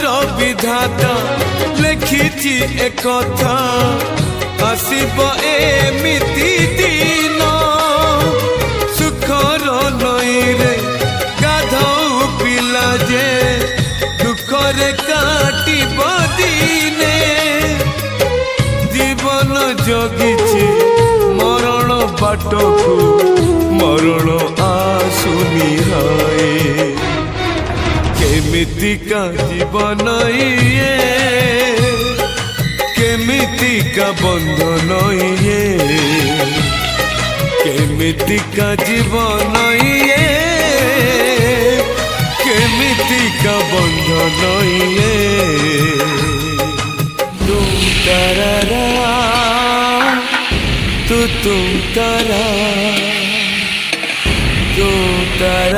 विधाता लिखिछि एकथा आसिब एमिति दिन सुखर नई रे गाधौ पिला जे दुखरे काटिब दिने जीवन जगिछि मरण बाटकु मरण आसुनी हाय केमितिका जीवन ये केमितिका बंधन ये केमितिका जीवन ये केमितिका बंधन ये तुम तारा तुम तारा